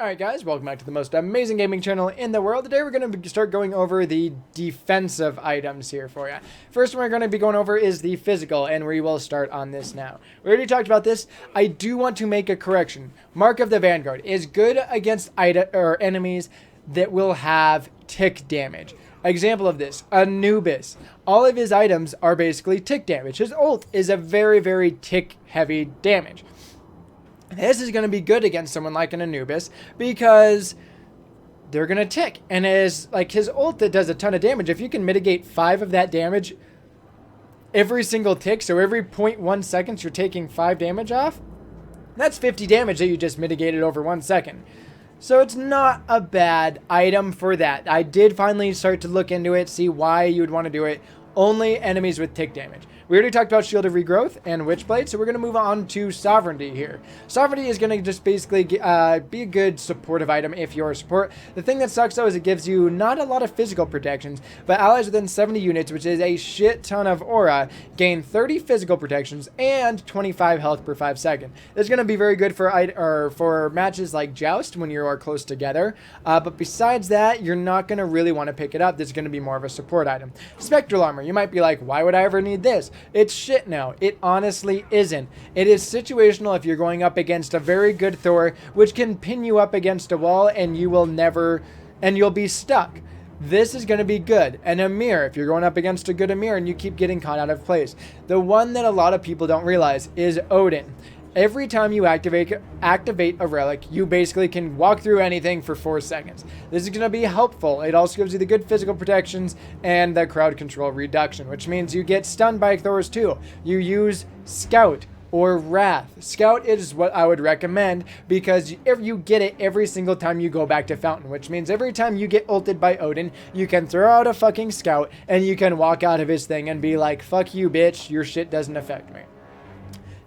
Alright guys, welcome back to the most amazing gaming channel in the world. Today we're going to start going over the defensive items here for you. First one we're going to be going over is the physical, and we will start on this now. We already talked about this. I do want to make a correction. Mark of the Vanguard is good against enemies that will have tick damage. Example of this, Anubis. All of his items are basically tick damage. His ult is a very, very tick heavy damage. This is going to be good against someone like an Anubis because they're going to tick. And his ult that does a ton of damage, if you can mitigate 5 of that damage every single tick, so every 0.1 seconds you're taking 5 damage off, that's 50 damage that you just mitigated over 1 second. So it's not a bad item for that. I did finally start to look into it, see why you would want to do it. Only enemies with tick damage. We already talked about Shield of Regrowth and Witchblade, so we're going to move on to Sovereignty here. Sovereignty is going to just basically be a good supportive item if you're a support. The thing that sucks, though, is it gives you not a lot of physical protections, but allies within 70 units, which is a shit ton of aura, gain 30 physical protections and 25 health per 5 seconds. This is going to be very good for matches like Joust when you are close together, but besides that, you're not going to really want to pick it up. This is going to be more of a support item. Spectral Armor. You might be like, why would I ever need this? It's shit now. It honestly isn't. It is situational if you're going up against a very good Thor, which can pin you up against a wall and you will never, and you'll be stuck. This is going to be good. And Ymir, if you're going up against a good Ymir and you keep getting caught out of place. The one that a lot of people don't realize is Odin. Every time you activate a relic, you basically can walk through anything for 4 seconds. This is going to be helpful. It also gives you the good physical protections and the crowd control reduction, which means you get stunned by Thors too. You use Scout or Wrath. Scout is what I would recommend because if you get it every single time you go back to Fountain, which means every time you get ulted by Odin, you can throw out a fucking Scout and you can walk out of his thing and be like, fuck you, bitch, your shit doesn't affect me.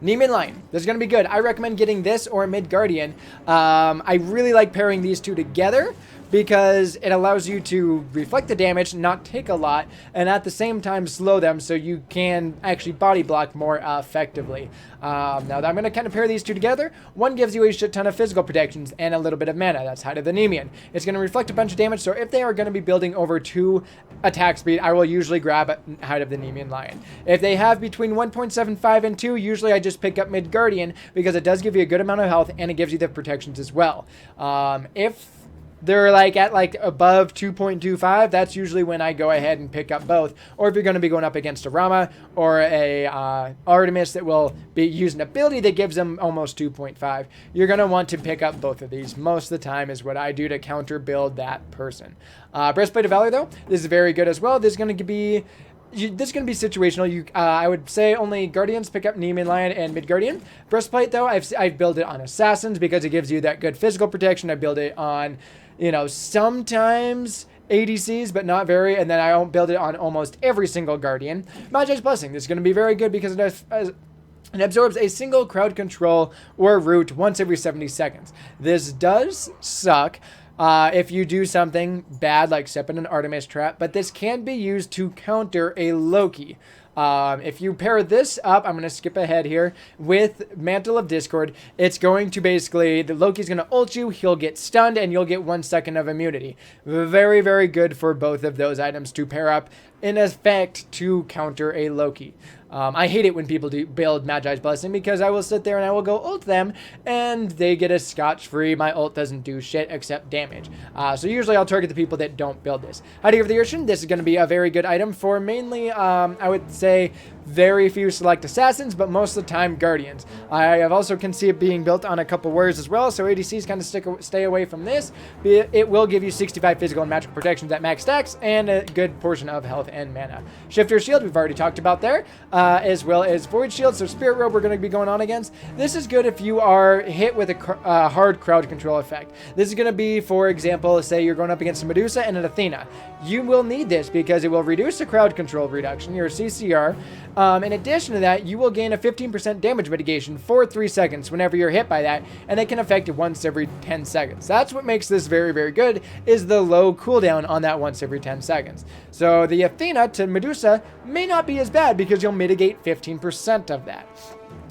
Nemean Lion. This is going to be good. I recommend getting this or Midgardian. I really like pairing these two together because it allows you to reflect the damage, not take a lot, and at the same time slow them so you can actually body block more effectively. Now I'm going to kind of pair these two together. One gives you a shit ton of physical protections and a little bit of mana. That's Height of the Nemean. It's going to reflect a bunch of damage, so if they are going to be building over 2 attack speed, I will usually grab Height of the Nemean Lion. If they have between 1.75 and 2, usually I just pick up Midgardian because it does give you a good amount of health and it gives you the protections as well. If they're at above 2.25, that's usually when I go ahead and pick up both. Or if you're going to be going up against a Rama or a Artemis that will be using an ability that gives them almost 2.5, you're going to want to pick up both of these. Most of the time is what I do to counter build that person. Breastplate of Valor, though, this is very good as well. This is going to be situational. I would say only Guardians pick up Nemean Lion and Midgardian. Breastplate, though, I've built it on Assassins because it gives you that good physical protection. I build it on, sometimes ADCs, but not very, and then I don't build it on almost every single Guardian. Magi's Blessing. This is going to be very good because it absorbs a single crowd control or root once every 70 seconds. This does suck if you do something bad like step in an Artemis trap, but this can be used to counter a Loki. If you pair this up, I'm going to skip ahead here, with Mantle of Discord, it's going to basically, the Loki's going to ult you, he'll get stunned, and you'll get 1 second of immunity. Very, very good for both of those items to pair up, in effect, to counter a Loki. I hate it when people do build Magi's Blessing because I will sit there and I will go ult them and they get a scotch-free. My ult doesn't do shit except damage. So usually I'll target the people that don't build this. Hiding of the Urchin, this is going to be a very good item for mainly, I would say, very few select assassins, but most of the time Guardians. I have also can see it being built on a couple warriors as well, so ADCs kind of stay away from this. It will give you 65 physical and magical protections at max stacks and a good portion of health and mana. Shifter Shield, we've already talked about there, as well as Void Shield, so Spirit Robe we're going to be going on against. This is good if you are hit with a hard crowd control effect. This is going to be, for example, say you're going up against a Medusa and an Athena. You will need this because it will reduce the crowd control reduction, your CCR. In addition to that, you will gain a 15% damage mitigation for 3 seconds whenever you're hit by that, and it can affect you once every 10 seconds. That's what makes this very, very good, is the low cooldown on that once every 10 seconds. So the Athena to Medusa may not be as bad because you'll mitigate 15% of that.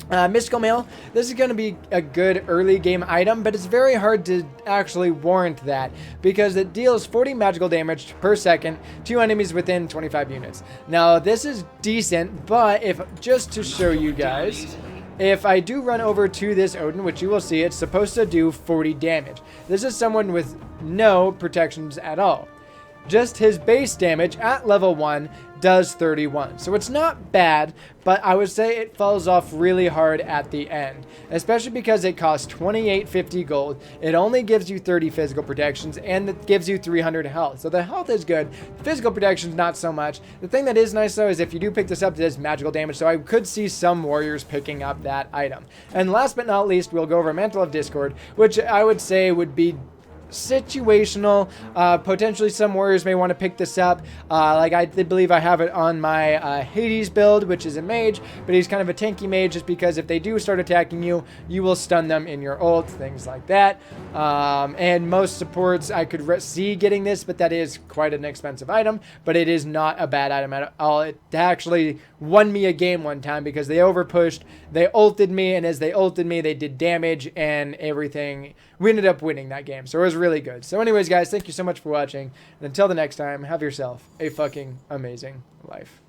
Mystical Mail, this is going to be a good early game item, but it's very hard to actually warrant that because it deals 40 magical damage per second to enemies within 25 units. Now, this is decent, but if just to show you guys, if I do run over to this Odin, which you will see, it's supposed to do 40 damage. This is someone with no protections at all. Just his base damage at level 1 does 31. So it's not bad, but I would say it falls off really hard at the end, especially because it costs 2850 gold. It only gives you 30 physical protections, and it gives you 300 health. So the health is good. Physical protections, not so much. The thing that is nice, though, is if you do pick this up, it does magical damage, so I could see some warriors picking up that item. And last but not least, we'll go over Mantle of Discord, which I would say would be situational. Potentially some warriors may want to pick this up. Like I believe I have it on my Hades build, which is a mage, but he's kind of a tanky mage just because if they do start attacking you, you will stun them in your ult, things like that. And most supports I could see getting this, but that is quite an expensive item, but it is not a bad item at all. It actually won me a game one time because they overpushed, they ulted me, and as they ulted me, they did damage and everything. We ended up winning that game, so it was really good. So anyways, guys, thank you so much for watching, and until the next time, have yourself a fucking amazing life.